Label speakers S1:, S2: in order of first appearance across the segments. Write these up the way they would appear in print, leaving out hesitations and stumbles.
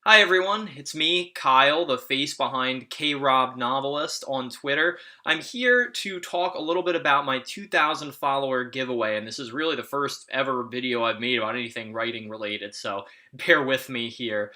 S1: Hi everyone, it's me, Kyle, the face behind K-Rob Novelist on Twitter. I'm here to talk a little bit about my 2,000 follower giveaway, and this is really the first ever video I've made about anything writing related, so bear with me here.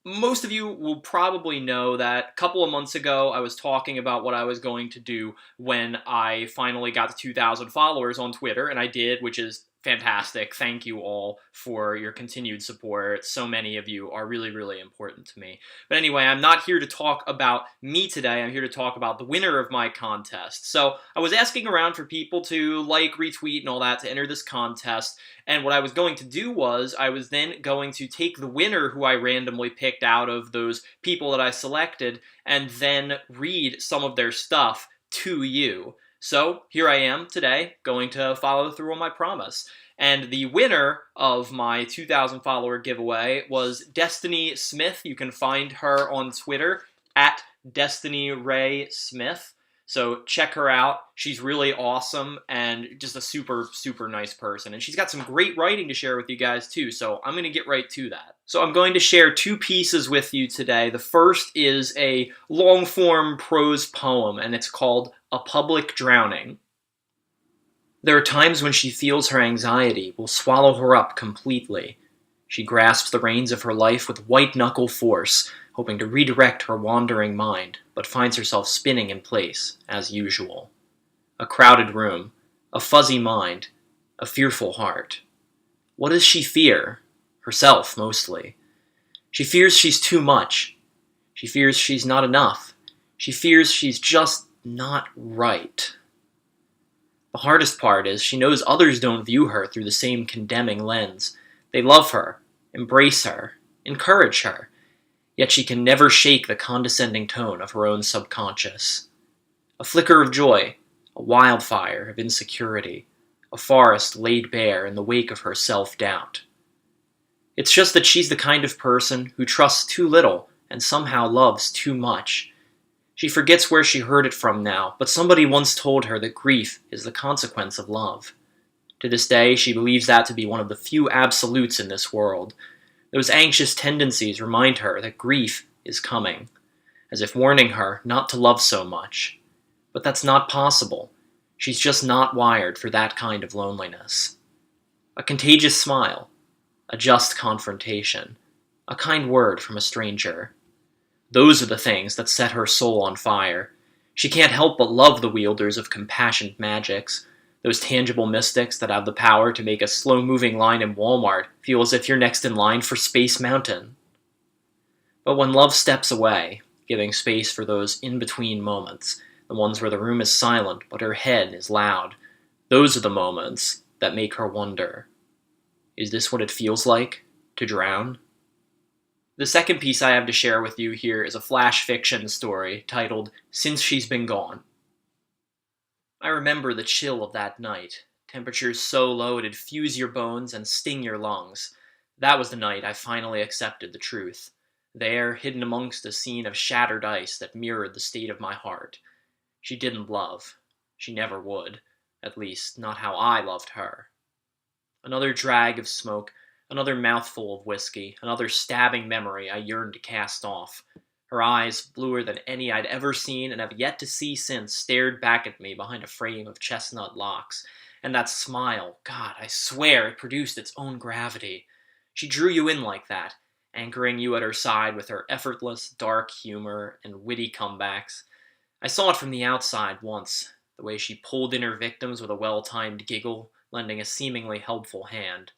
S1: Most of you will probably know that a couple of months ago I was talking about what I was going to do when I finally got to 2,000 followers on Twitter, and I did, which is fantastic. Thank you all for your continued support. So many of you are really, really important to me. But anyway, I'm not here to talk about me today. I'm here to talk about the winner of my contest. So I was asking around for people to like, retweet, and all that to enter this contest. And what I was going to do was I was then going to take the winner who I randomly picked out of those people that I selected and then read some of their stuff to you. So here I am today, going to follow through on my promise. And the winner of my 2,000 follower giveaway was Destiny Smith. You can find her on Twitter at Destiny Ray Smith. So check her out. She's really awesome and just a super, super nice person. And she's got some great writing to share with you guys too, so I'm going to get right to that. So I'm going to share two pieces with you today. The first is a long-form prose poem, and it's called A Public Drowning. There are times when she feels her anxiety will swallow her up completely. She grasps the reins of her life with white-knuckle force, hoping to redirect her wandering mind, but finds herself spinning in place, as usual. A crowded room, a fuzzy mind, a fearful heart. What does she fear? Herself, mostly. She fears she's too much. She fears she's not enough. She fears she's just not right. The hardest part is she knows others don't view her through the same condemning lens. They love her, embrace her, encourage her, yet she can never shake the condescending tone of her own subconscious. A flicker of joy, a wildfire of insecurity, a forest laid bare in the wake of her self-doubt. It's just that she's the kind of person who trusts too little and somehow loves too much. She forgets where she heard it from now, but somebody once told her that grief is the consequence of love. To this day, she believes that to be one of the few absolutes in this world. Those anxious tendencies remind her that grief is coming, as if warning her not to love so much. But that's not possible. She's just not wired for that kind of loneliness. A contagious smile, a just confrontation, a kind word from a stranger. Those are the things that set her soul on fire. She can't help but love the wielders of compassionate magics, those tangible mystics that have the power to make a slow-moving line in Walmart feel as if you're next in line for Space Mountain. But when love steps away, giving space for those in-between moments, the ones where the room is silent but her head is loud, those are the moments that make her wonder, is this what it feels like to drown? The second piece I have to share with you here is a flash fiction story titled Since She's Been Gone. I remember the chill of that night, temperatures so low it'd fuse your bones and sting your lungs. That was the night I finally accepted the truth. There, hidden amongst a scene of shattered ice that mirrored the state of my heart. She didn't love. She never would. At least, not how I loved her. Another drag of smoke, another mouthful of whiskey, another stabbing memory I yearned to cast off. Her eyes, bluer than any I'd ever seen and have yet to see since, stared back at me behind a frame of chestnut locks. And that smile, God, I swear it produced its own gravity. She drew you in like that, anchoring you at her side with her effortless, dark humor and witty comebacks. I saw it from the outside once, the way she pulled in her victims with a well-timed giggle, lending a seemingly helpful hand.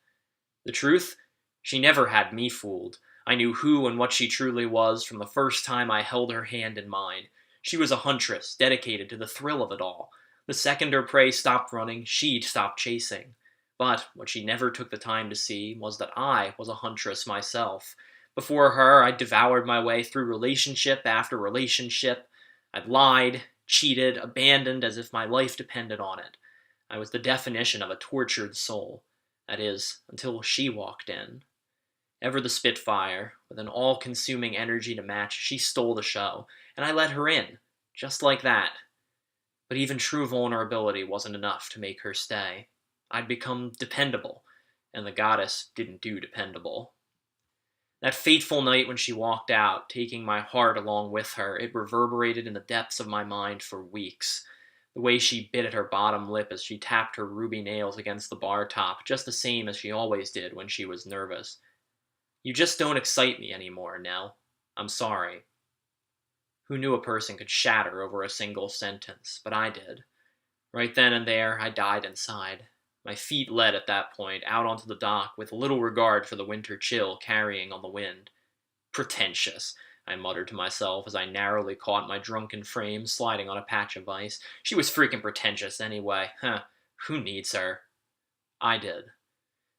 S1: The truth? She never had me fooled. I knew who and what she truly was from the first time I held her hand in mine. She was a huntress, dedicated to the thrill of it all. The second her prey stopped running, she'd stop chasing. But what she never took the time to see was that I was a huntress myself. Before her, I'd devoured my way through relationship after relationship. I'd lied, cheated, abandoned as if my life depended on it. I was the definition of a tortured soul. That is, until she walked in. Ever the Spitfire, with an all-consuming energy to match, she stole the show, and I let her in, just like that. But even true vulnerability wasn't enough to make her stay. I'd become dependable, and the goddess didn't do dependable. That fateful night when she walked out, taking my heart along with her, it reverberated in the depths of my mind for weeks. The way she bit at her bottom lip as she tapped her ruby nails against the bar top, just the same as she always did when she was nervous. You just don't excite me anymore, Nell. I'm sorry. Who knew a person could shatter over a single sentence? But I did. Right then and there, I died inside. My feet led at that point out onto the dock with little regard for the winter chill carrying on the wind. Pretentious, I muttered to myself as I narrowly caught my drunken frame sliding on a patch of ice. She was freaking pretentious anyway. Huh. Who needs her? I did.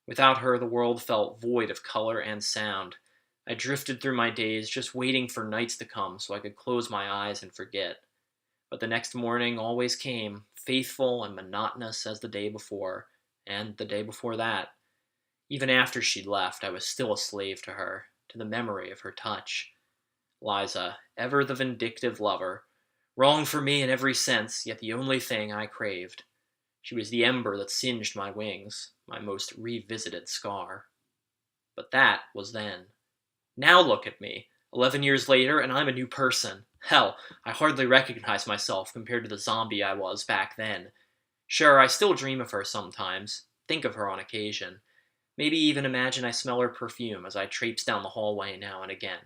S1: Without her, the world felt void of color and sound. I drifted through my days, just waiting for nights to come so I could close my eyes and forget. But the next morning always came, faithful and monotonous as the day before, and the day before that. Even after she'd left, I was still a slave to her, to the memory of her touch. Liza, ever the vindictive lover, wrong for me in every sense, yet the only thing I craved. She was the ember that singed my wings, my most revisited scar. But that was then. Now look at me, 11 years later, and I'm a new person. Hell, I hardly recognize myself compared to the zombie I was back then. Sure, I still dream of her sometimes, think of her on occasion. Maybe even imagine I smell her perfume as I traipse down the hallway now and again.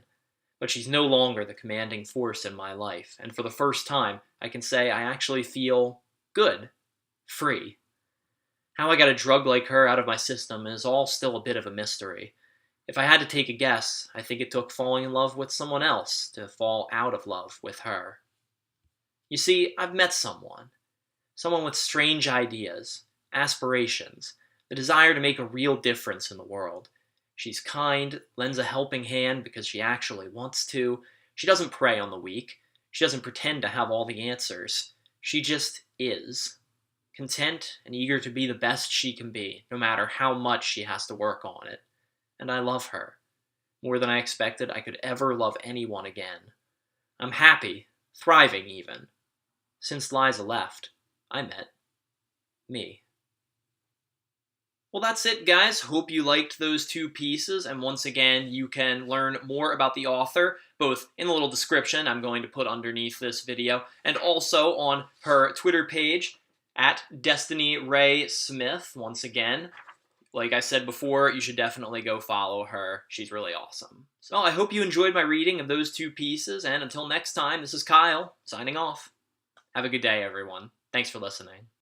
S1: But she's no longer the commanding force in my life, and for the first time, I can say I actually feel good, free. How I got a drug like her out of my system is all still a bit of a mystery. If I had to take a guess, I think it took falling in love with someone else to fall out of love with her. You see, I've met someone. Someone with strange ideas, aspirations, the desire to make a real difference in the world. She's kind, lends a helping hand because she actually wants to. She doesn't prey on the weak. She doesn't pretend to have all the answers. She just is. Content and eager to be the best she can be, no matter how much she has to work on it. And I love her. More than I expected I could ever love anyone again. I'm happy, thriving even. Since Liza left, I met me. Well, that's it, guys. Hope you liked those two pieces. And once again, you can learn more about the author, both in the little description I'm going to put underneath this video, and also on her Twitter page, at Destiny Ray Smith. Once again, like I said before, you should definitely go follow her. She's really awesome. So I hope you enjoyed my reading of those two pieces, and until next time, this is Kyle, signing off. Have a good day, everyone. Thanks for listening.